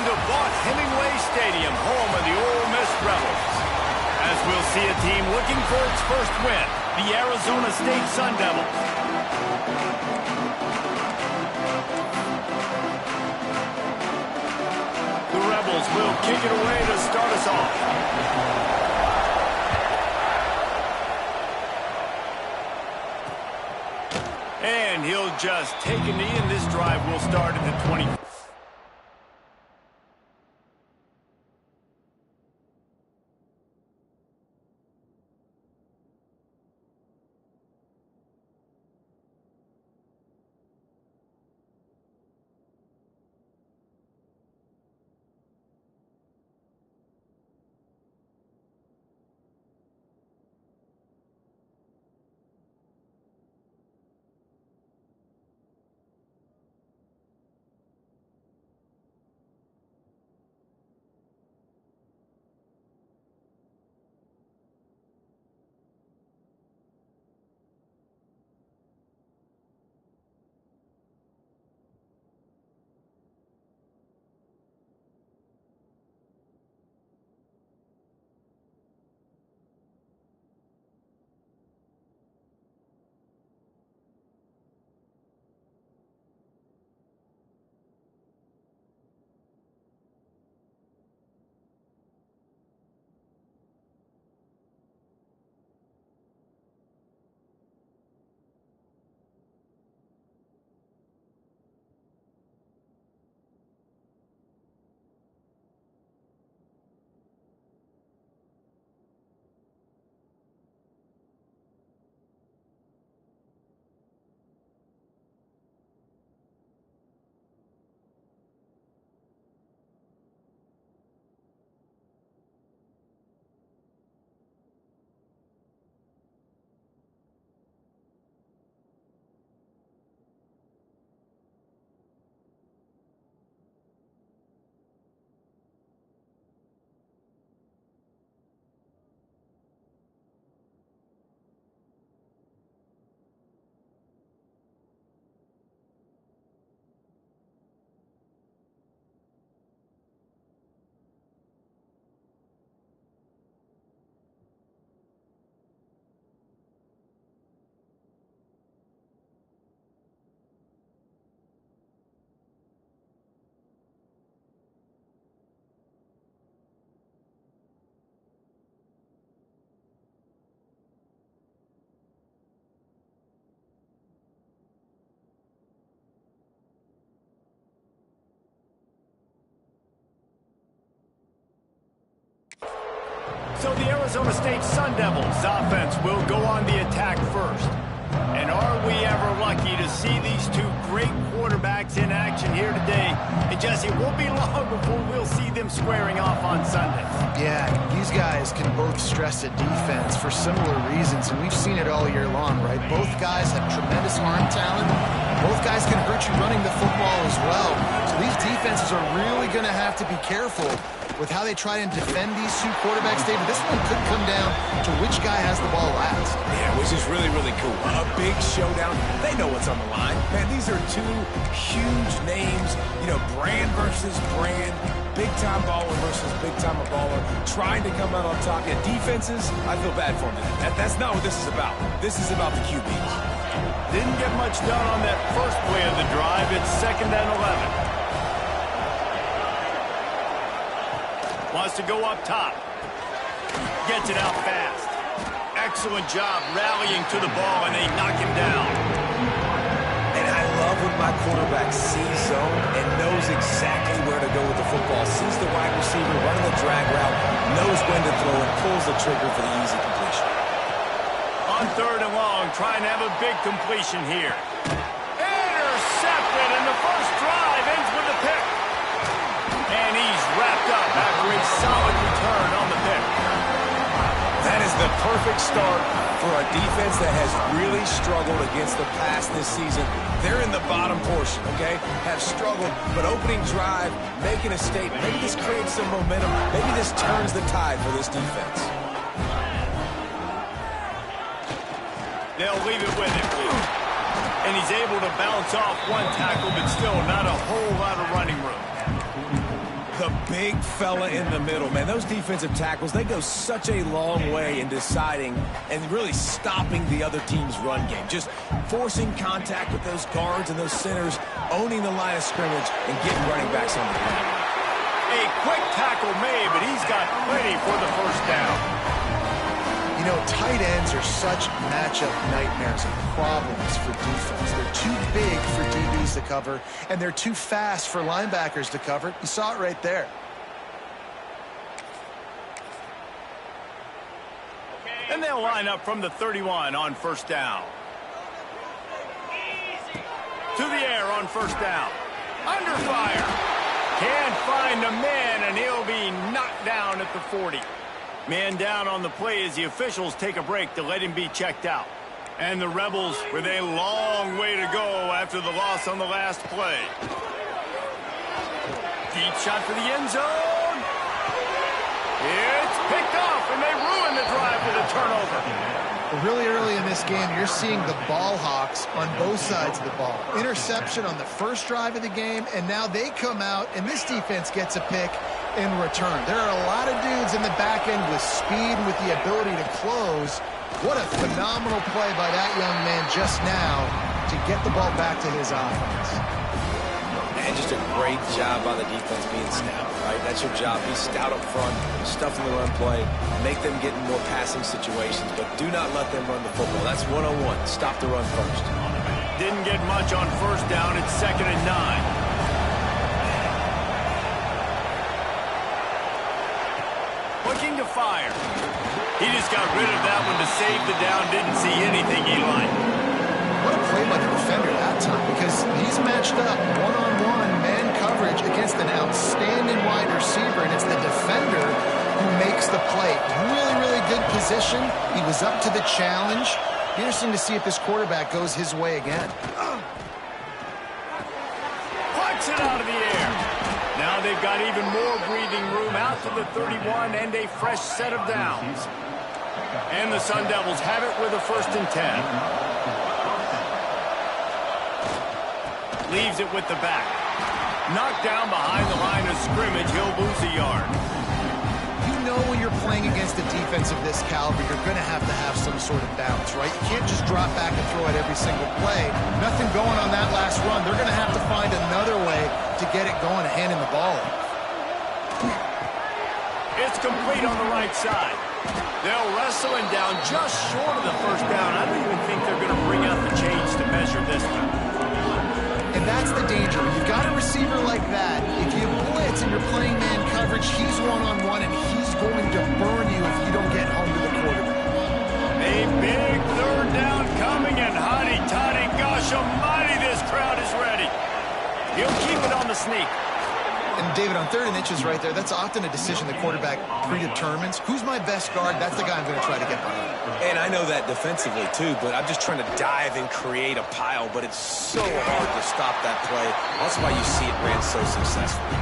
to Hemingway Stadium, home of the Ole Miss Rebels. As we'll see a team looking for its first win, the Arizona State Sun Devils. The Rebels will kick it away to start us off. And he'll just take a knee, and this drive will start at the 20. So the Arizona State Sun Devils offense will go on the attack first. And are we ever lucky to see these two great quarterbacks in action here today? And Jesse, it won't be long before we'll see them squaring off on Sunday. Yeah, these guys can both stress a defense for similar reasons, and we've seen it all year long, right? Both guys have tremendous arm talent. Both guys can hurt you running the football as well. So these defenses are really going to have to be careful with how they try and defend these two quarterbacks, David. This one could come down to which guy has the ball last. Yeah, which is really, really cool. A big showdown. They know what's on the line. Man, these are two huge names. You know, brand versus brand. Big-time baller versus big-time baller. Trying to come out on top. Yeah, defenses, I feel bad for them. That's not what this is about. This is about the QBs. Didn't get much done on that first play of the drive. It's 2nd and 11. Wants to go up top. Gets it out fast. Excellent job rallying to the ball, and they knock him down. And I love when my quarterback sees zone and knows exactly where to go with the football. Sees the wide receiver running the drag route, knows when to throw, and pulls the trigger for the easy completion. On 3rd and long, trying to have a big completion here. Intercepted, and the first drive ends with a pick. And he's wrapped up after a solid return on the pick. That is the perfect start for a defense that has really struggled against the pass this season. They're in the bottom portion, okay? Have struggled, but opening drive, making a statement. Maybe this creates some momentum. Maybe this turns the tide for this defense. They'll leave it with him. And he's able to bounce off one tackle, but still not a whole lot of running room. The the big fella in the middle, man. Those defensive tackles, they go such a long way in deciding and really stopping the other team's run game. Just forcing contact with those guards and those centers, owning the line of scrimmage, and getting running backs on the ground. A quick tackle made, but he's got plenty for the first down. You know, tight ends are such matchup nightmares and problems for defense. They're too big for DBs to cover, and they're too fast for linebackers to cover. You saw it right there. And they'll line up from the 31 on first down. To the air on first down. Under fire. Can't find a man, and he'll be knocked down at the 40. Man down on the play as the officials take a break to let him be checked out. And the Rebels with a long way to go after the loss on the last play. Deep shot for the end zone. It's picked off, and they ruin the drive with a turnover. Really early in this game, you're seeing the ball hawks on both sides of the ball. Interception on the first drive of the game, and now they come out, and this defense gets a pick in return. There are a lot of dudes in the back end with speed and with the ability to close. What a phenomenal play by that young man just now to get the ball back to his offense. And just a great job by the defense being stout, right? That's your job. Be stout up front, stuff in the run play, make them get in more passing situations, but do not let them run the football. That's one-on-one. Stop the run first. Didn't get much on first down. It's 2nd and 9. Looking to fire. He just got rid of that one to save the down. Didn't see anything he liked. What a play by the defender that time, because he's matched up one-on-one man coverage against an outstanding wide receiver, and it's the defender who makes the play. Really, really good position. He was up to the challenge. Interesting to see if this quarterback goes his way again. Plucks it out of the air. Now they've got even more breathing room out to the 31 and a fresh set of downs. And the Sun Devils have it with a 1st and 10. Leaves it with the back. Knocked down behind the line of scrimmage. He'll lose a yard. You know when you're playing against a defense of this caliber, you're going to have some sort of bounce, right? You can't just drop back and throw it every single play. Nothing going on that last run. They're going to have to find another way to get it going and handing the ball off. It's complete on the right side. They'll wrestle him down just short of the first down. I don't even think they're going to bring out the chains to measure this one. And that's the danger. You've got a receiver like that. If you blitz and you're playing man coverage, he's one-on-one, and he's going to burn you if you don't get home to the quarterback. A big 3rd down coming, and hotty-toddy, gosh almighty, this crowd is ready. He'll keep it on the sneak. And David, on 3rd and inches right there, that's often a decision the quarterback predetermines. Who's my best guard? That's the guy I'm going to try to get behind. And I know that defensively, too, but I'm just trying to dive and create a pile, but it's so hard to stop that play. That's why you see it ran so successfully.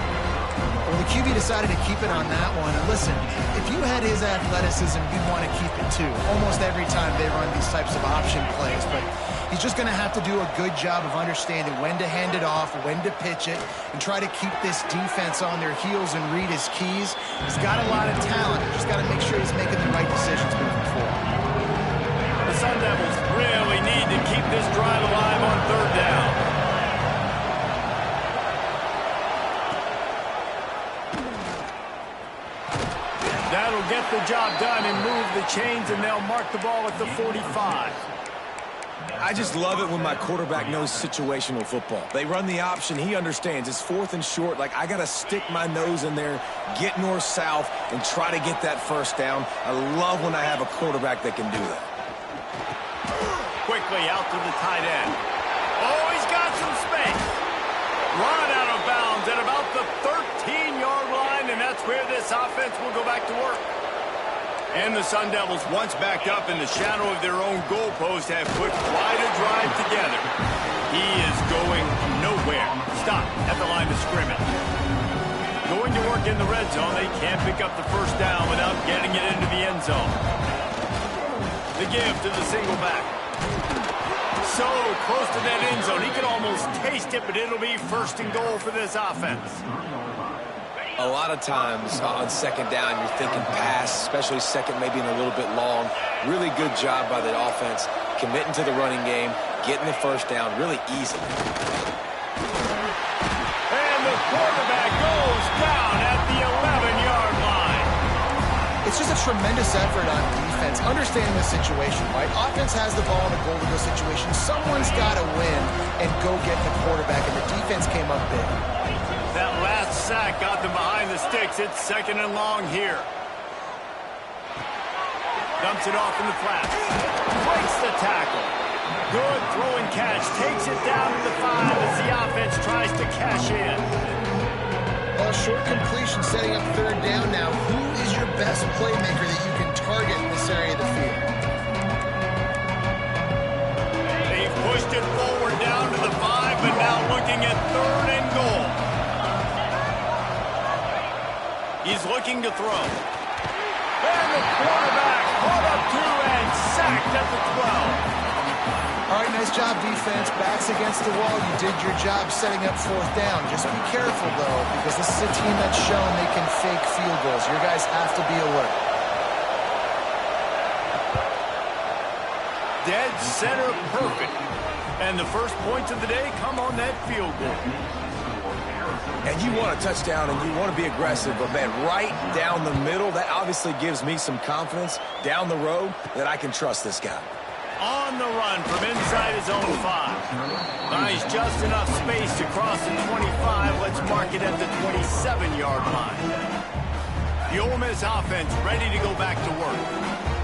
Well, the QB decided to keep it on that one. And listen, if you had his athleticism, you'd want to keep it, too. Almost every time they run these types of option plays, but he's just going to have to do a good job of understanding when to hand it off, when to pitch it, and try to keep this defense on their heels and read his keys. He's got a lot of talent. He's got to make sure he's making the right decisions moving forward. The Sun Devils really need to keep this drive alive on 3rd down. That'll get the job done and move the chains, and they'll mark the ball at the 45. I just love it when my quarterback knows situational football. They run the option. He understands. It's 4th and short. Like, I got to stick my nose in there, get north-south, and try to get that first down. I love when I have a quarterback that can do that. Quickly out to the tight end. Oh, he's got some space. Run out of bounds at about the 13-yard line, and that's where this offense will go back to work. And the Sun Devils, once backed up in the shadow of their own goalpost, have put quite a drive together. He is going nowhere. Stop at the line of scrimmage. Going to work in the red zone. They can't pick up the first down without getting it into the end zone. The give to the single back. So close to that end zone. He can almost taste it, but it'll be 1st and goal for this offense. A lot of times on second down, you're thinking pass, especially second maybe in a little bit long. Really good job by the offense, committing to the running game, getting the first down really easily. And the quarterback goes down at the 11-yard line. It's just a tremendous effort on defense, understanding the situation, right? Offense has the ball in a goal-to-go situation. Someone's got to win and go get the quarterback, and the defense came up big. That last sack got them behind the sticks. It's second and long here. Dumps it off in the flats. Breaks the tackle. Good throw and catch. Takes it down to the 5 as the offense tries to cash in. Well, short completion setting up third down now. Who is your best playmaker that you can target in this area of the field? They've pushed it forward down to the 5, but now looking at third and goal. He's looking to throw. And the quarterback caught up to and sacked at the 12. All right, nice job, defense. Backs against the wall. You did your job setting up fourth down. Just be careful, though, because this is a team that's shown they can fake field goals. Your guys have to be alert. Dead center perfect. And the first points of the day come on that field goal. And you want a touchdown and you want to be aggressive, but, man, right down the middle, that obviously gives me some confidence down the road that I can trust this guy. On the run from inside his own 5. Nice, just enough space to cross the 25. Let's mark it at the 27-yard line. The Ole Miss offense ready to go back to work.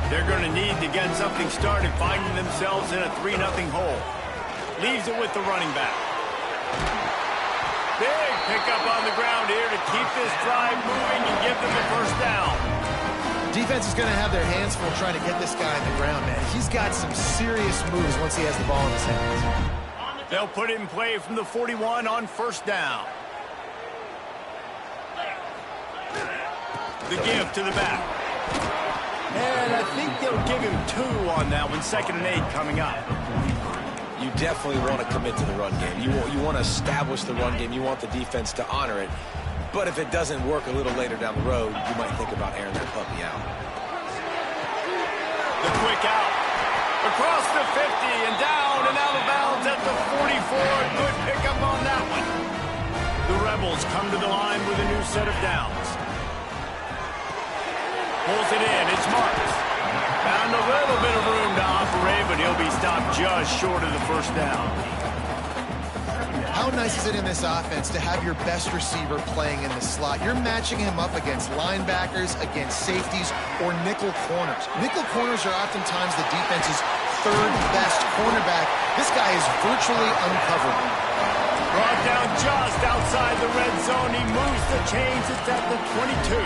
They're going to need to get something started, finding themselves in a 3-0 hole. Leaves it with the running back. Big pickup on the ground here to keep this drive moving and give them the first down. Defense is going to have their hands full trying to get this guy on the ground, man. He's got some serious moves once he has the ball in his hands. They'll put it in play from the 41 on first down. The give to the back. And I think they'll give him 2 on that one. 2nd and 8 coming up. You definitely want to commit to the run game. You want to establish the run game. You want the defense to honor it. But if it doesn't work a little later down the road, you might think about airing that puppy out. The quick out. Across the 50 and down and out of bounds at the 44. Good pickup on that one. The Rebels come to the line with a new set of downs. Pulls it in. It's Marks. Found a little bit of room to operate, but he'll be stopped just short of the first down. How nice is it in this offense to have your best receiver playing in the slot? You're matching him up against linebackers, against safeties, or nickel corners. Nickel corners are oftentimes the defense's third best cornerback. This guy is virtually uncoverable. Brought down just outside the red zone. He moves the chains. It's at the 22.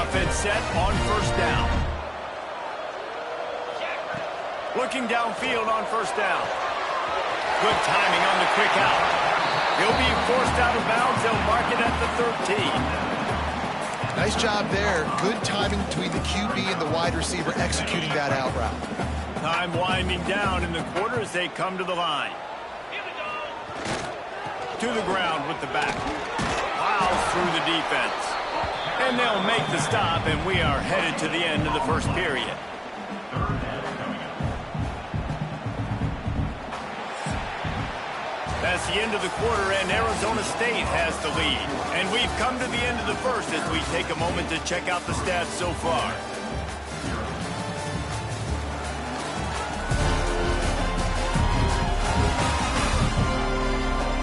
Offense set on first down. Looking downfield on first down. Good timing on the quick out. He'll be forced out of bounds. They'll mark it at the 13. Nice job there. Good timing between the QB and the wide receiver executing that out route. Time winding down in the quarter as they come to the line. To the ground with the back. Plows through the defense. And they'll make the stop, and we are headed to the end of the first period. That's the end of the quarter, and Arizona State has the lead. And we've come to the end of the first as we take a moment to check out the stats so far.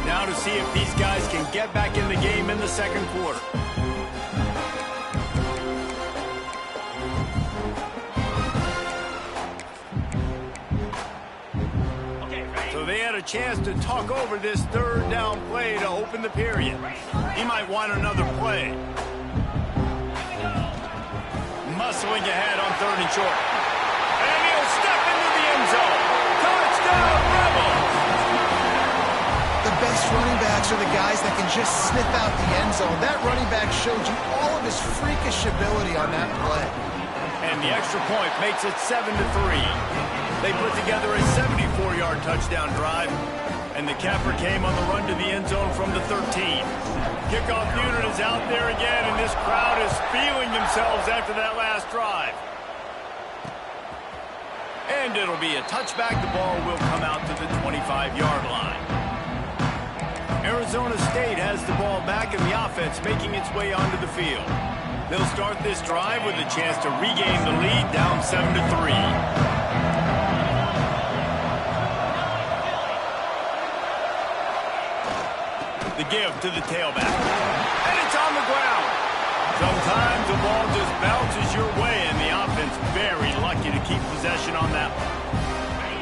Now to see if these guys can get back in the game in the second quarter. So they had a chance to talk over this third down play to open the period. He might want another play. Muscling ahead on third and short. And he'll step into the end zone. Touchdown, Rebels! The best running backs are the guys that can just sniff out the end zone. That running back showed you all of his freakish ability on that play. And the extra point makes it 7-3. They put together a 74-yard touchdown drive. And the capper came on the run to the end zone from the 13. Kickoff unit is out there again, and this crowd is feeling themselves after that last drive. And it'll be a touchback. The ball will come out to the 25-yard line. Arizona State has the ball back, and the offense making its way onto the field. They'll start this drive with a chance to regain the lead, down 7-3. The give to the tailback. And it's on the ground. Sometimes the ball just bounces your way, and the offense very lucky to keep possession on that one.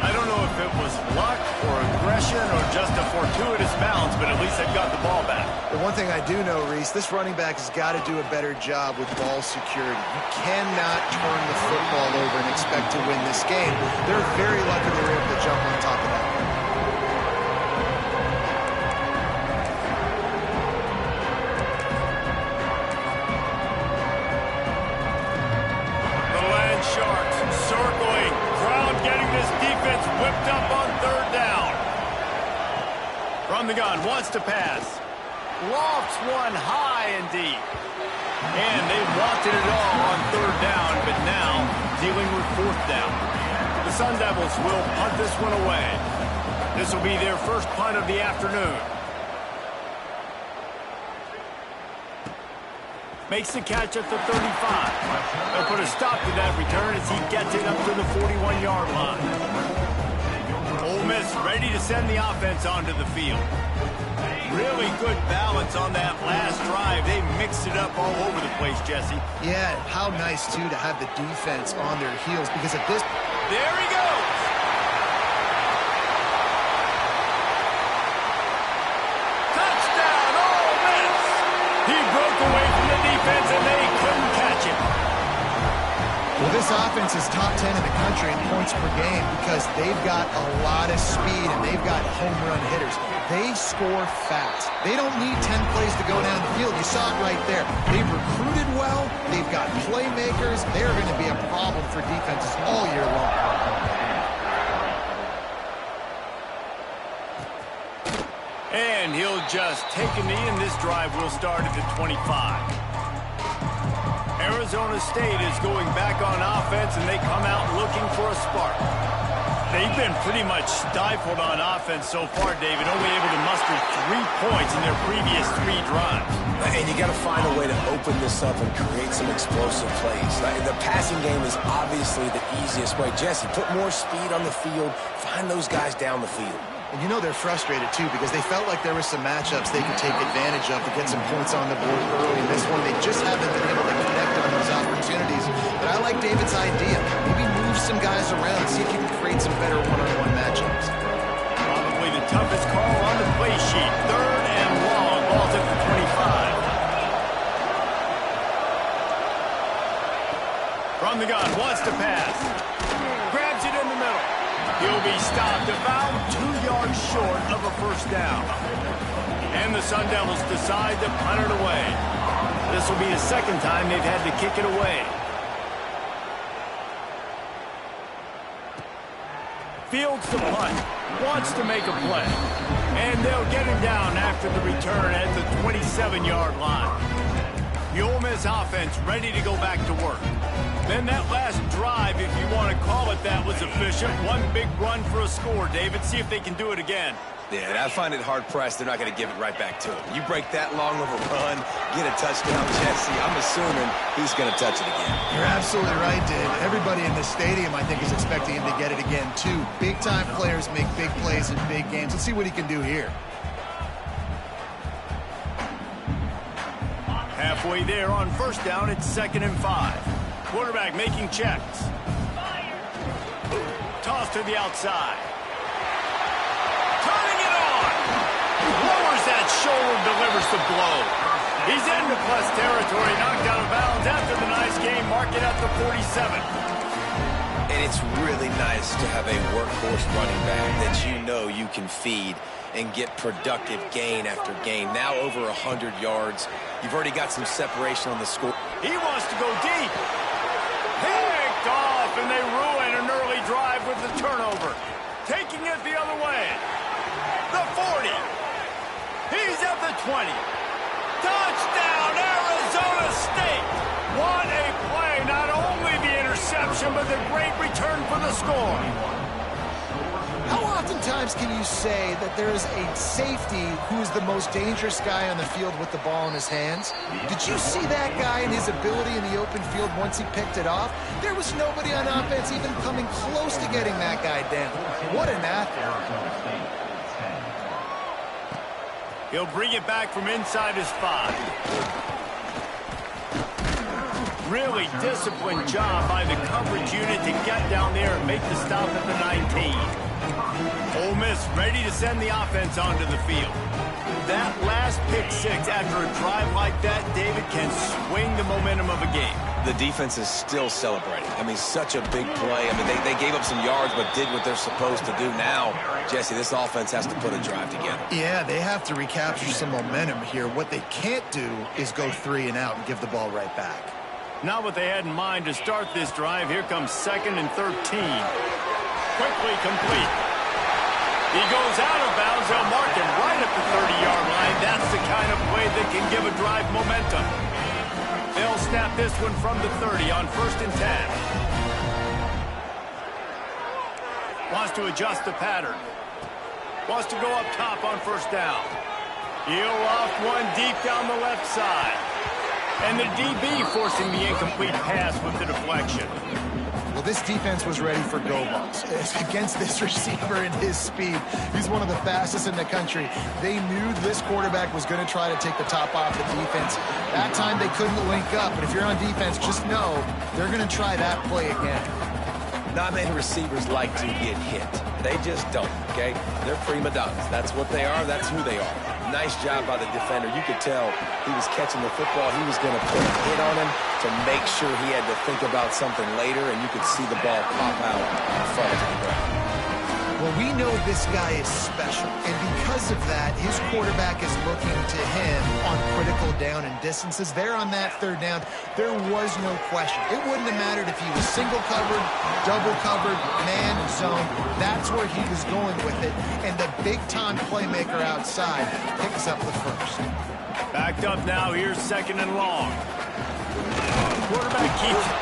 I don't know if it was luck or aggression or just a fortuitous bounce, but at least they've got the ball back. The one thing I do know, Reese, this running back has got to do a better job with ball security. You cannot turn the football over and expect to win this game. They're very lucky they were able to jump on top of that. Whipped up on third down. From the gun, wants to pass. Lofts one high and deep. And they wanted it all on third down, but now dealing with fourth down. The Sun Devils will punt this one away. This will be their first punt of the afternoon. Makes the catch at the 35. They'll put a stop to that return as he gets it up to the 41-yard line. Ole Miss ready to send the offense onto the field. Really good balance on that last drive. They mixed it up all over the place, Jesse. Yeah, how nice, too, to have the defense on their heels, because at this... There he goes! Touchdown, Ole Miss! He broke away from the defense, and they couldn't catch him. Well, this offense is top 10 in the country in points per game because they've got a lot of speed and they've got home run hitters. They score fast. They don't need 10 plays to go down the field. You saw it right there. They've recruited well. They've got playmakers. They're going to be a problem for defenses all year long. And he'll just take a knee, and this drive will start at the 25. Arizona State is going back on offense, and they come out looking for a spark. They've been pretty much stifled on offense so far, David, only able to muster 3 points in their previous 3 drives. And you got to find a way to open this up and create some explosive plays. The passing game is obviously the easiest way. Jesse, put more speed on the field, find those guys down the field. And you know they're frustrated, too, because they felt like there were some matchups they could take advantage of to get some points on the board early. In this one, they just haven't been able to connect on those opportunities. But I like David's idea. Maybe move some guys around, see if you can create some better one-on-one matchups. Probably the toughest call on the play sheet. Third and long. Ball's at the 25. From the gun, wants to pass. Grabs it in the middle. He'll be stopped about 2 yards short of a first down. And the Sun Devils decide to punt it away. This will be the second time they've had to kick it away. Fields the punt. Wants to make a play. And they'll get him down after the return at the 27-yard line. The Ole Miss offense ready to go back to work. Then that last drive, if you want to call it that, was efficient. One big run for a score, David. See if they can do it again. Yeah, and I find it hard-pressed they're not going to give it right back to him. You break that long of a run, get a touchdown, Jesse, I'm assuming he's going to touch it again. You're absolutely right, Dave. Everybody in the stadium, I think, is expecting him to get it again, too. Big-time players make big plays in big games. Let's see what he can do here. Halfway there on first down, it's 2nd and 5. Quarterback making checks. Toss to the outside. Turning it on. Lowers that shoulder, delivers the blow. He's into plus territory, knocked out of bounds after the nice game. Mark it at the 47. And it's really nice to have a workhorse running back that you know you can feed and get productive gain after gain. Now over 100 yards. You've already got some separation on the score. He wants to go deep. Picked off, and they ruin an early drive with the turnover. Taking it the other way. The 20. Touchdown, Arizona State! What a play! Not only the interception, but the great return for the score. How oftentimes can you say that there is a safety who is the most dangerous guy on the field with the ball in his hands? Did you see that guy and his ability in the open field once he picked it off? There was nobody on offense even coming close to getting that guy down. What an athlete. He'll bring it back from inside his 5. Really disciplined job by the coverage unit to get down there and make the stop at the 19. Ole Miss ready to send the offense onto the field. That last pick 6 after a drive like that, David, can swing the momentum of a game. The defense is still celebrating. I mean, such a big play. I mean, they gave up some yards but did what they're supposed to do. Now, Jesse, this offense has to put a drive together. Yeah, they have to recapture some momentum here. What they can't do is go 3 and out and give the ball right back. Not what they had in mind to start this drive. Here comes 2nd and 13. Quickly complete. He goes out of bounds. They'll mark him right at the 30-yard line. That's the kind of play that can give a drive momentum. They'll snap this one from the 30 on 1st and 10. Wants to adjust the pattern. Wants to go up top on 1st down. He'll loft one deep down the left side. And the DB forcing the incomplete pass with the deflection. Well, this defense was ready for go-balls. Against this receiver and his speed, he's one of the fastest in the country. They knew this quarterback was going to try to take the top off the defense. That time they couldn't link up, but if you're on defense, just know they're going to try that play again. Not many receivers like to get hit. They just don't, okay? They're prima donnas. That's what they are. That's who they are. Nice job by the defender. You could tell he was catching the football. He was going to put a hit on him to make sure he had to think about something later, and you could see the ball pop out and fall to the ground. Well, we know this guy is special, and because of that, his quarterback is looking to him on critical down and distances. There on that 3rd down, there was no question. It wouldn't have mattered if he was single covered, double covered, man zone. That's where he was going with it, and the big-time playmaker outside picks up the 1st. Backed up now. Here's 2nd and long. Quarterback keeps it.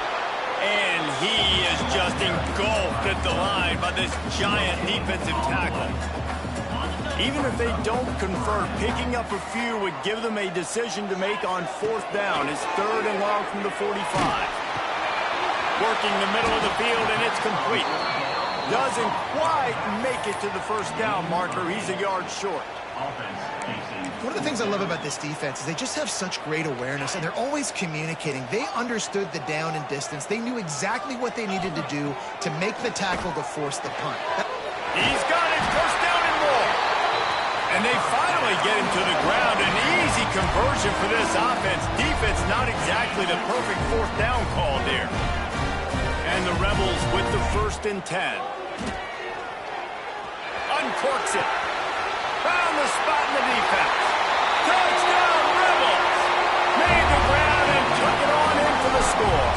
And he is just engulfed at the line by this giant defensive tackle. Even if they don't convert, picking up a few would give them a decision to make on 4th down. It's 3rd and long from the 45. Working the middle of the field, and it's complete. Doesn't quite make it to the 1st down marker. He's a yard short. One of the things I love about this defense is they just have such great awareness, and they're always communicating. They understood the down and distance. They knew exactly what they needed to do to make the tackle to force the punt. He's got it, 1st down and more. And they finally get him to the ground. An easy conversion for this offense. Defense not exactly the perfect 4th down call there. And the Rebels with the 1st and 10. Uncorks it. Found the spot in the defense. Touchdown, Rebels! Made the ground and took it on in for the score.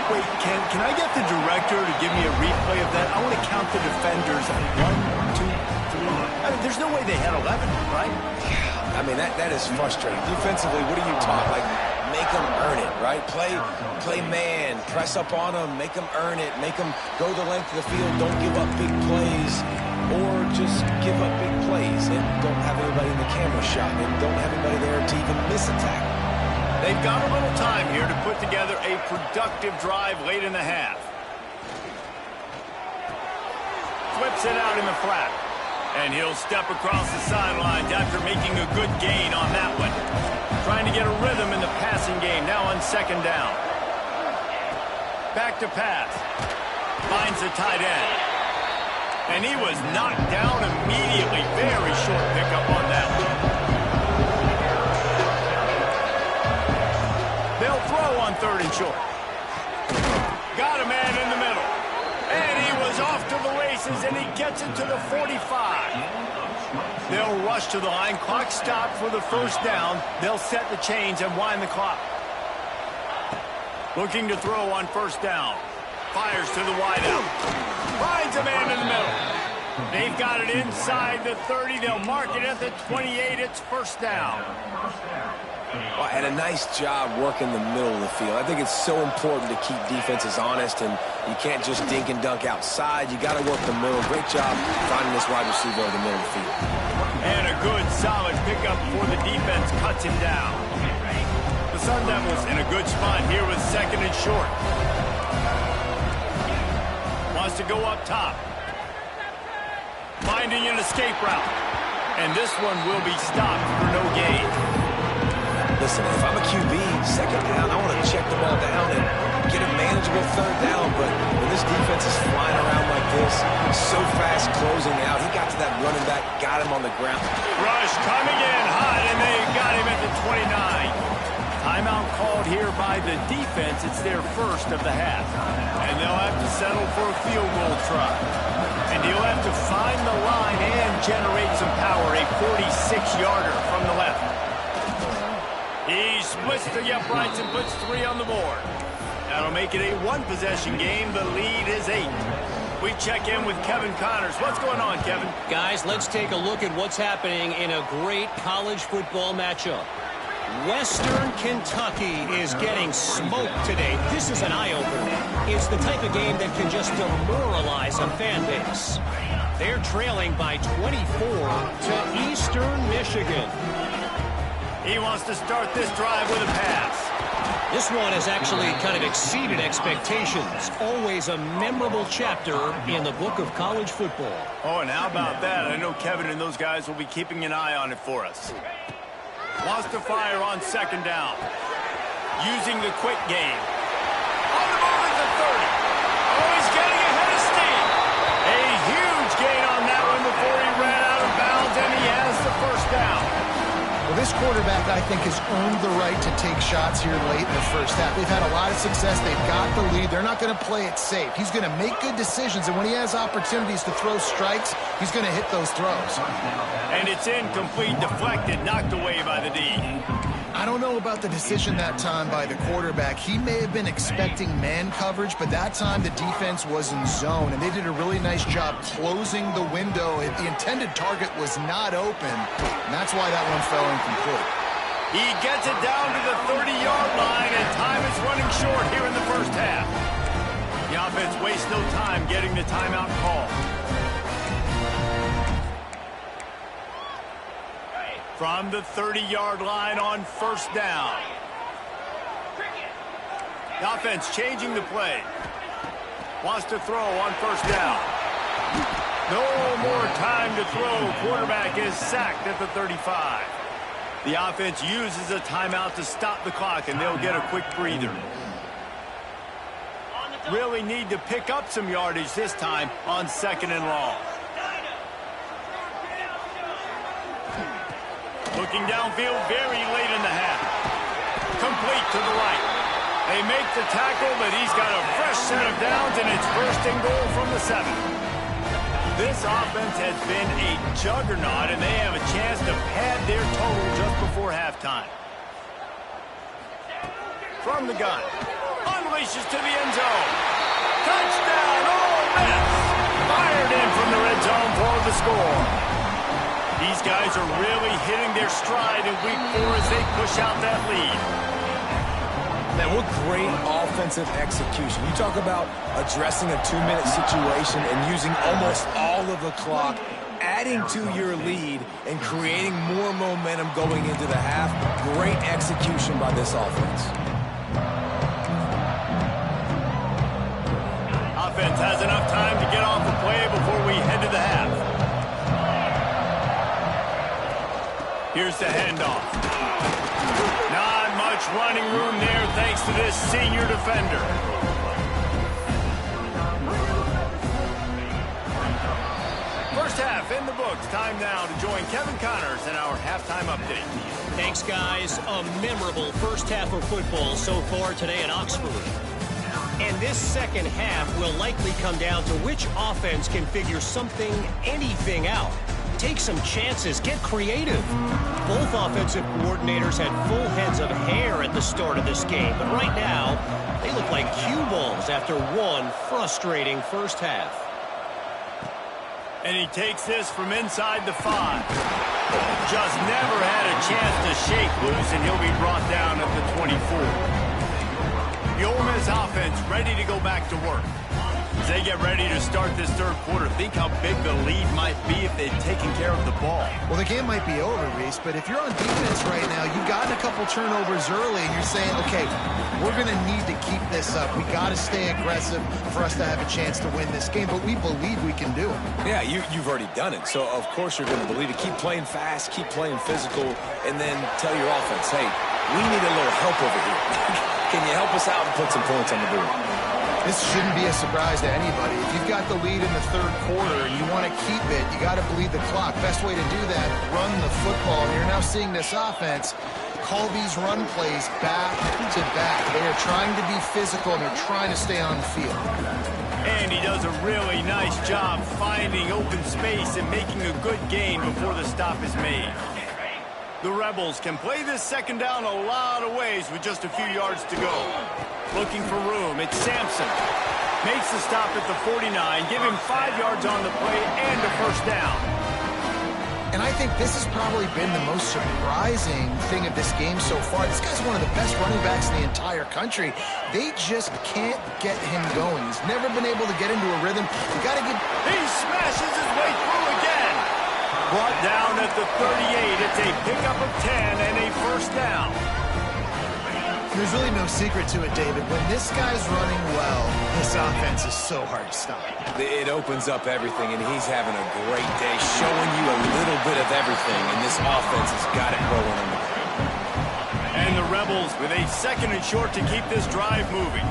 Wait, can I get the director to give me a replay of that? I want to count the defenders. 1, 2, 3. I mean, there's no way they had 11, right? I mean, that is frustrating. Defensively, what are you taught? Like, make them earn it, right? Play man, press up on them, make them earn it, make them go the length of the field, don't give up big plays, or just give up big plays and don't have anybody in the camera shot and don't have anybody there to even miss a tackle. They've got a little time here to put together a productive drive late in the half. Flips it out in the flat. And he'll step across the sidelines after making a good gain on that one. Trying to get a rhythm in the passing game now on 2nd down. Back to pass. Finds the tight end. And he was knocked down immediately. Very short pickup on that one. They'll throw on 3rd and short. Got a man in the middle. And he was off to the races, and he gets it to the 45. They'll rush to the line. Clock stopped for the 1st down. They'll set the chains and wind the clock. Looking to throw on 1st down. Fires to the wideout. Finds a man in the middle. They've got it inside the 30. They'll mark it at the 28. It's first down. Well, and a nice job working the middle of the field. I think it's so important to keep defenses honest, and you can't just dink and dunk outside. You got to work the middle. Great job finding this wide receiver over the middle of the field. And a good, solid pickup before the defense cuts him down. The Sun Devils in a good spot here with second and short. Wants to go up top. Finding an escape route. And this one will be stopped for no gain. Listen, if I'm a QB, second down, I want to check the ball down and get a manageable third down. But when this defense is flying around like this, so fast closing out, he got to that running back, got him on the ground. Rush coming in hot, and they got him at the 29. Timeout called here by the defense. It's their first of the half. And they'll have to settle for a field goal try. And he'll have to find the line and generate some power. A 46-yarder from the left. He splits the uprights and puts 3 on the board. That'll make it a one-possession game. The lead is 8. We check in with Kevin Connors. What's going on, Kevin? Guys, let's take a look at what's happening in a great college football matchup. Western Kentucky is getting smoked today. This is an eye-opener. It's the type of game that can just demoralize a fan base. They're trailing by 24 to Eastern Michigan. He wants to start this drive with a pass. This one has actually kind of exceeded expectations. Always a memorable chapter in the book of college football. Oh, and how about that? I know Kevin and those guys will be keeping an eye on it for us. Wants to fire on second down. Using the quick game. On the move at the 30. Oh, he's getting ahead of steam. A huge gain on that one before he ran out of bounds, and he has the first down. Well, this quarterback, I think, has earned the right to take shots here late in the first half. They've had a lot of success. They've got the lead. They're not going to play it safe. He's going to make good decisions, and when he has opportunities to throw strikes, he's going to hit those throws. And it's incomplete, deflected, knocked away by the D. I don't know about the decision that time by the quarterback. He may have been expecting man coverage, but that time the defense was in zone, and they did a really nice job closing the window. The intended target was not open, and that's why that one fell incomplete. He gets it down to the 30-yard line, and time is running short here in the first half. The offense wastes no time getting the timeout call. From the 30-yard line on first down. The offense changing the play. Wants to throw on first down. No more time to throw. Quarterback is sacked at the 35. The offense uses a timeout to stop the clock, and they'll get a quick breather. Really need to pick up some yardage this time on second and long. Looking downfield very late in the half. Complete to the right. They make the tackle, but he's got a fresh set of downs, and it's first and goal from the 7. This offense has been a juggernaut, and they have a chance to pad their total just before halftime. From the gun. Unleashes to the end zone. Touchdown, Ole Miss! Fired in from the red zone for the score. These guys are really hitting their stride in week 4 as they push out that lead. Man, what great offensive execution. You talk about addressing a 2-minute situation and using almost all of the clock, adding to your lead and creating more momentum going into the half. Great execution by this offense. Offense has enough time to get off the play before we head to the half. Here's the handoff. Not much running room there thanks to this senior defender. First half in the books. Time now to join Kevin Connors in our halftime update. Thanks, guys. A memorable first half of football so far today in Oxford. And this second half will likely come down to which offense can figure something, anything out. Take some chances. Get creative. Both offensive coordinators had full heads of hair at the start of this game, but right now, they look like cue balls after one frustrating first half. And he takes this from inside the 5. Just never had a chance to shake loose, and he'll be brought down at the 24. The Ole Miss offense ready to go back to work. As they get ready to start this third quarter, think how big the lead might be if they'd taken care of the ball. Well, the game might be over, Reese, but if you're on defense right now, you've gotten a couple turnovers early, and you're saying, okay, we're going to need to keep this up. We got to stay aggressive for us to have a chance to win this game, but we believe we can do it. Yeah, you've already done it, so of course you're going to believe it. Keep playing fast, keep playing physical, and then tell your offense, hey, we need a little help over here. Can you help us out and put some points on the board? This shouldn't be a surprise to anybody. If you've got the lead in the third quarter and you want to keep it, you got to bleed the clock. Best way to do that, run the football. And you're now seeing this offense call these run plays back to back. They are trying to be physical, and they're trying to stay on the field. And he does a really nice job finding open space and making a good gain before the stop is made. The Rebels can play this second down a lot of ways with just a few yards to go. Looking for room, it's Sampson. Makes the stop at the 49, give him 5 yards on the play and a first down. And I think this has probably been the most surprising thing of this game so far. This guy's one of the best running backs in the entire country. They just can't get him going. He's never been able to get into a rhythm. You got to get... He smashes his way through again. Brought down at the 38. It's a pickup of 10 and a first down. There's really no secret to it, David. When this guy's running well, this offense is so hard to stop. It opens up everything, and he's having a great day, showing you a little bit of everything, and this offense has got it rolling on the ground. And the Rebels with a second and short to keep this drive moving.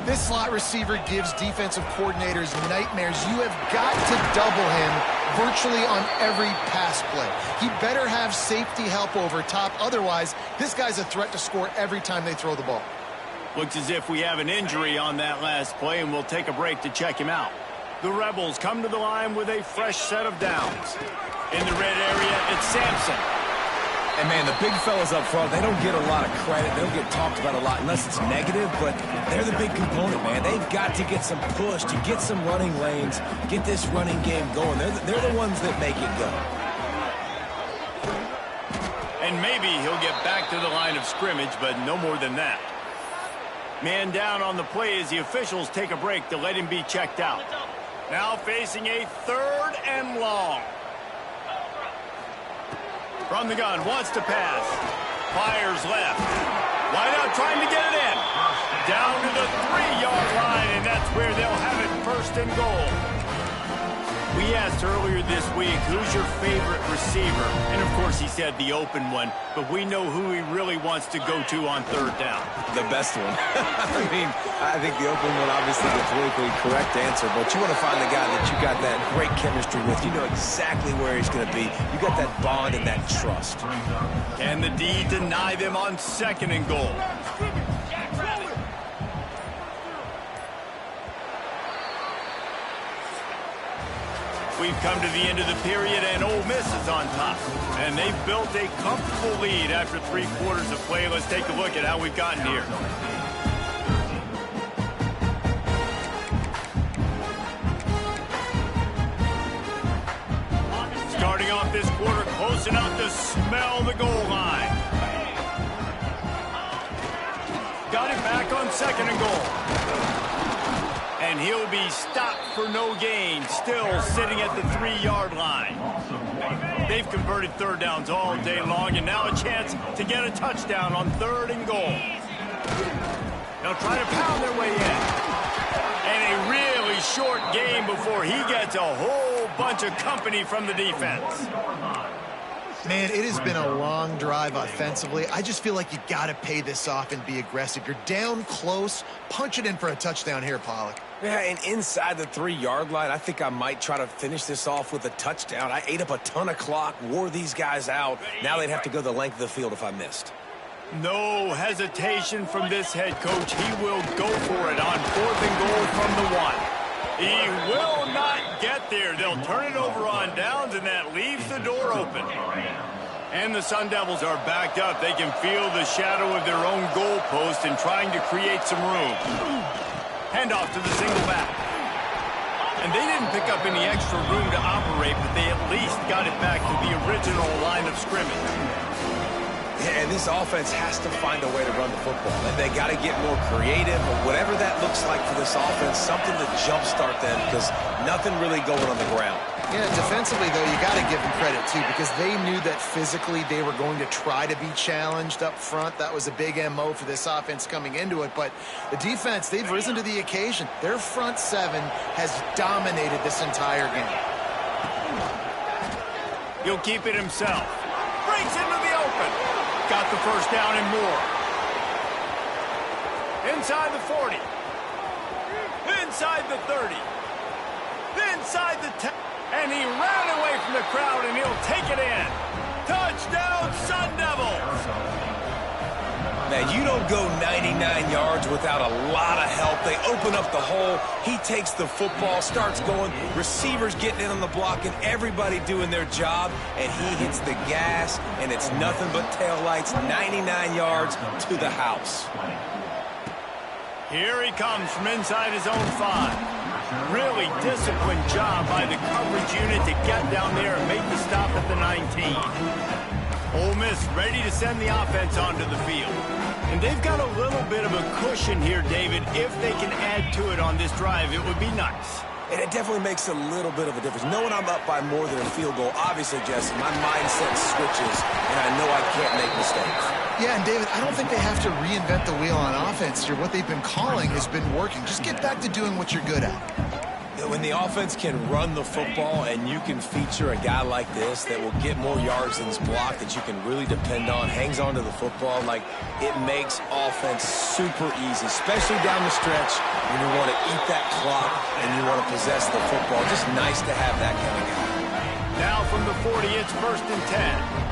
This slot receiver gives defensive coordinators nightmares. You have got to double him virtually on every pass play. He better have safety help over top. Otherwise, this guy's a threat to score every time they throw the ball. Looks as if we have an injury on that last play, and we'll take a break to check him out. The Rebels come to the line with a fresh set of downs. In the red area, it's Sampson. And, man, the big fellas up front, they don't get a lot of credit. They don't get talked about a lot unless it's negative, but they're the big component, man. They've got to get some push, to get some running lanes, get this running game going. They're the ones that make it go. And maybe he'll get back to the line of scrimmage, but no more than that. Man down on the play as the officials take a break to let him be checked out. Now facing a 3rd and long. From the gun, wants to pass. Fires left. Wide out, trying to get it in. Down to the 3-yard line, and that's where they'll have it, 1st and goal. We asked earlier this week, who's your favorite receiver? And, of course, he said the open one, but we know who he really wants to go to on 3rd down. The best one. I mean, I think the open one, obviously, the politically correct answer, but you want to find the guy that you got that great chemistry with. You know exactly where he's going to be. You got that bond and that trust. Can the D deny them on 2nd and goal? We've come to the end of the period, and Ole Miss is on top. And they've built a comfortable lead after 3 quarters of play. Let's take a look at how we've gotten here. Starting off this quarter, close enough to smell the goal line. Got it back on 2nd and goal. And he'll be stopped for no gain, still sitting at the 3-yard line. They've converted 3rd downs all day long, and now a chance to get a touchdown on 3rd and goal. They'll try to pound their way in. And a really short game before he gets a whole bunch of company from the defense. Man, it has been a long drive offensively. I just feel like you got to pay this off and be aggressive. You're down close. Punch it in for a touchdown here, Pollock. Yeah, and inside the 3-yard line, I think I might try to finish this off with a touchdown. I ate up a ton of clock, wore these guys out. Now they'd have to go the length of the field if I missed. No hesitation from this head coach. He will go for it on 4th and goal from the 1. He will not get there. They'll turn it over on downs, and that leaves the door open. And the Sun Devils are backed up. They can feel the shadow of their own goalpost and trying to create some room. Handoff to the single back. And they didn't pick up any extra room to operate, but they at least got it back to the original line of scrimmage. Yeah, and this offense has to find a way to run the football. And they got to get more creative, whatever that looks like for this offense, something to jumpstart them because nothing really going on the ground. Yeah, defensively, though, you got to give them credit, too, because they knew that physically they were going to try to be challenged up front. That was a big MO for this offense coming into it. But the defense, they've risen to the occasion. Their front seven has dominated this entire game. He'll keep it himself. Breaks into the open. Got the first down and more. Inside the 40. Inside the 30. Inside the 10. And he ran away from the crowd, and he'll take it in. Touchdown, Sun Devils! Man, you don't go 99 yards without a lot of help. They open up the hole. He takes the football, starts going. Receivers getting in on the block, and everybody doing their job. And he hits the gas, and it's nothing but taillights, 99 yards to the house. Here he comes from inside his own 5. Really disciplined job by the coverage unit to get down there and make the stop at the 19. Ole Miss ready to send the offense onto the field. And they've got a little bit of a cushion here, David. If they can add to it on this drive, it would be nice. And it definitely makes a little bit of a difference. Knowing I'm up by more than a field goal, obviously, Jesse, my mindset switches, and I know I can't make mistakes. Yeah, and David, I don't think they have to reinvent the wheel on offense here. What they've been calling has been working. Just get back to doing what you're good at. When the offense can run the football and you can feature a guy like this that will get more yards than his block that you can really depend on, hangs on to the football, like it makes offense super easy, especially down the stretch when you want to eat that clock and you want to possess the football. Just nice to have that kind of guy. Now from the 40, it's 1st and 10.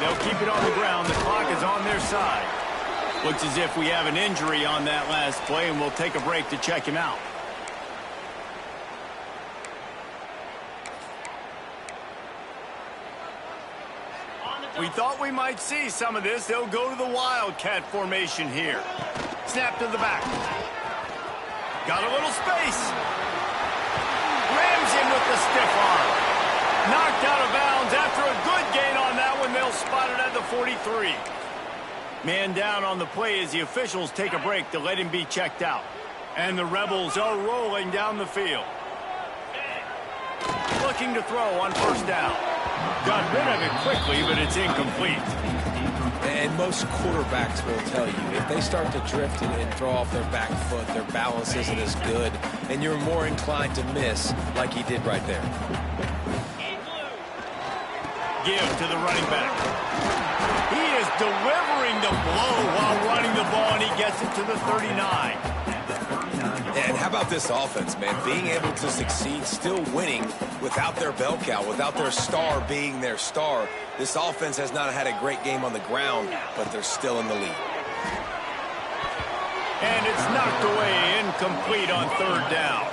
They'll keep it on the ground. The clock is on their side. Looks as if we have an injury on that last play, and we'll take a break to check him out. We thought we might see some of this. They'll go to the Wildcat formation here. Snap to the back. Got a little space. Rams him with the stiff arm. Knocked out of bounds after a good gain on that one. They'll spot it at the 43. Man down on the play as the officials take a break to let him be checked out. And the Rebels are rolling down the field. Looking to throw on 1st down. Got rid of it quickly, but it's incomplete. And most quarterbacks will tell you, if they start to drift and throw off their back foot, their balance isn't as good, and you're more inclined to miss like he did right there. Give to the running back. He is delivering the blow while running the ball, and he gets it to the 39. And how about this offense, man? Being able to succeed, still winning without their bell cow, without their star being their star. This offense has not had a great game on the ground, but they're still in the lead. And it's knocked away, incomplete on 3rd down.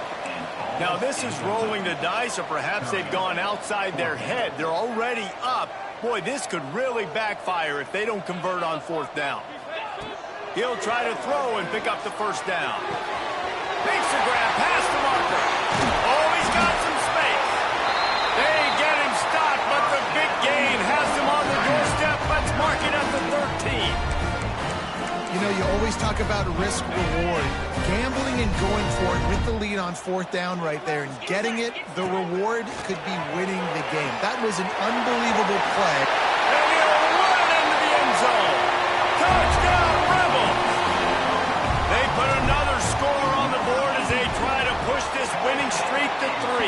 Now, this is rolling the dice, or perhaps they've gone outside their head. They're already up. Boy, this could really backfire if they don't convert on 4th down. He'll try to throw and pick up the 1st down. Makes the grab past the marker. Oh, he's got some space. They get him stopped, but the big gain has him on the doorstep. Let's mark it at the 13. You know, you always talk about risk-reward. Gambling and going for it with the lead on 4th down right there and getting it, the reward could be winning the game. That was an unbelievable play. And he'll run it into the end zone. Touchdown, Rebels! They put another score on the board as they try to push this winning streak to 3.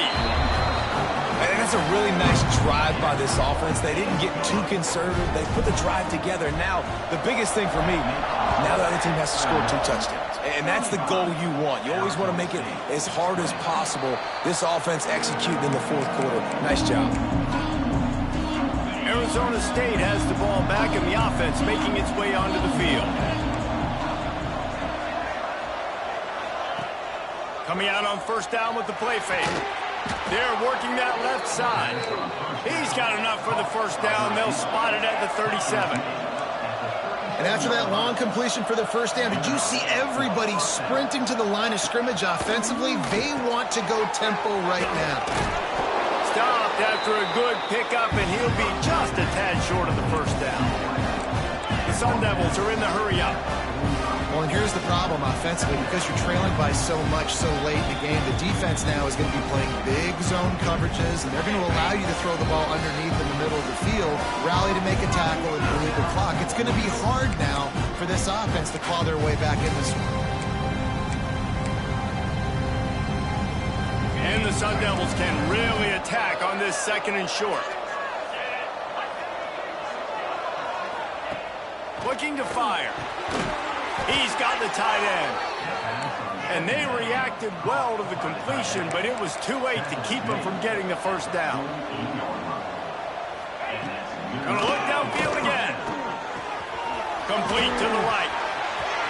And it's a really nice drive by this offense. They didn't get too conservative. They put the drive together. Now, the biggest thing for me, now the other team has to score 2 touchdowns. And that's the goal you want. You always want to make it as hard as possible. This offense executing in the 4th quarter. Nice job. Arizona State has the ball back, and the offense making its way onto the field. Coming out on 1st down with the play fake. They're working that left side. He's got enough for the 1st down. They'll spot it at the 37. And after that long completion for the first down, did you see everybody sprinting to the line of scrimmage offensively? They want to go tempo right now. Stopped after a good pickup, and he'll be just a tad short of the first down. The Sun Devils are in the hurry-up. Well, and here's the problem offensively. Because you're trailing by so much so late in the game, the defense now is going to be playing big zone coverages, and they're going to allow you to throw the ball underneath in the middle of the field, rally to make a tackle, and bleed the clock. It's going to be hard now for this offense to claw their way back in this one. And the Sun Devils can really attack on this 2nd and short. Looking to fire. He's got the tight end. And they reacted well to the completion, but it was too late to keep him from getting the first down. Gonna look downfield again. Complete to the right.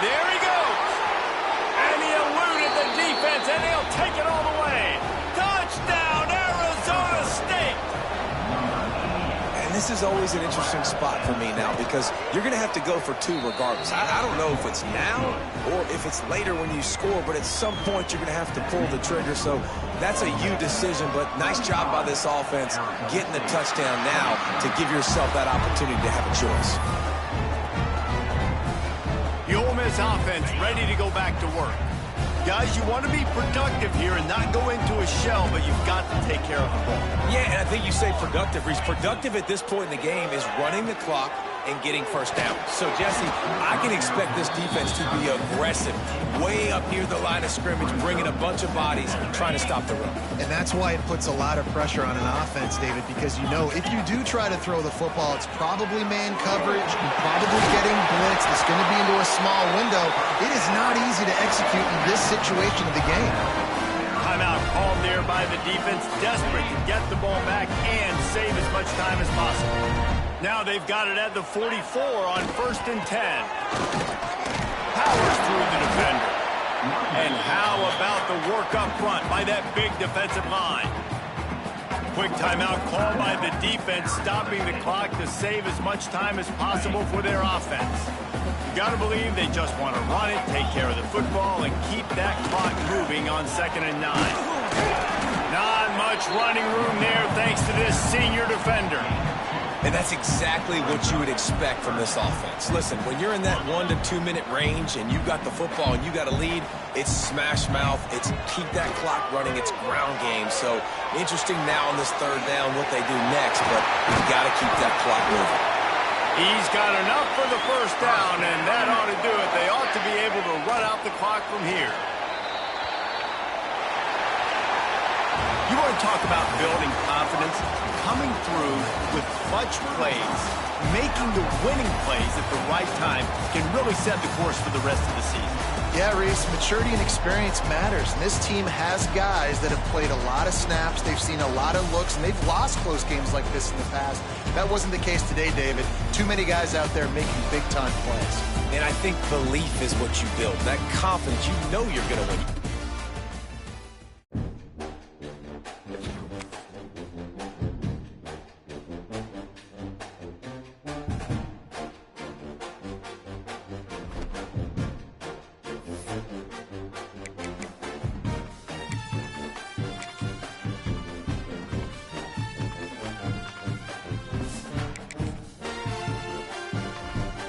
There he goes. And he eluded the defense, and he'll take it all the way. Touchdown, Arizona State. And this is always an interesting spot for me now because you're going to have to go for 2 regardless. I don't know if it's now or if it's later when you score, but at some point you're going to have to pull the trigger. So that's a you decision, but nice job by this offense getting the touchdown now to give yourself that opportunity to have a choice. The Ole Miss offense ready to go back to work. Guys, you want to be productive here and not go into a shell, but you've got to take care of the ball. Yeah, and I think you say productive. Reese, productive at this point in the game is running the clock and getting first down. So, Jesse, I can expect this defense to be aggressive, way up near the line of scrimmage, bringing a bunch of bodies, trying to stop the run. And that's why it puts a lot of pressure on an offense, David, because you know if you do try to throw the football, it's probably man coverage, probably getting blitzed, it's going to be into a small window. It is not easy to execute in this situation of the game. Timeout called there by the defense, desperate to get the ball back and save as much time as possible. Now they've got it at the 44 on 1st and 10. Powers through the defender. And how about the work up front by that big defensive line? Quick timeout called by the defense, stopping the clock to save as much time as possible for their offense. You got to believe they just want to run it, take care of the football, and keep that clock moving on 2nd and 9. Not much running room there thanks to this senior defender. And that's exactly what you would expect from this offense. Listen, when you're in that 1 to 2 minute range and you got the football and you got a lead, it's smash mouth, it's keep that clock running, it's ground game. So interesting now on this 3rd down what they do next, but you've got to keep that clock moving. He's got enough for the first down, and that ought to do it. They ought to be able to run out the clock from here. You want to talk about building confidence? Coming through with clutch plays, making the winning plays at the right time can really set the course for the rest of the season. Yeah, Reese, maturity and experience matters. And this team has guys that have played a lot of snaps. They've seen a lot of looks, and they've lost close games like this in the past. That wasn't the case today, David. Too many guys out there making big-time plays. And I think belief is what you build. That confidence, you know you're going to win.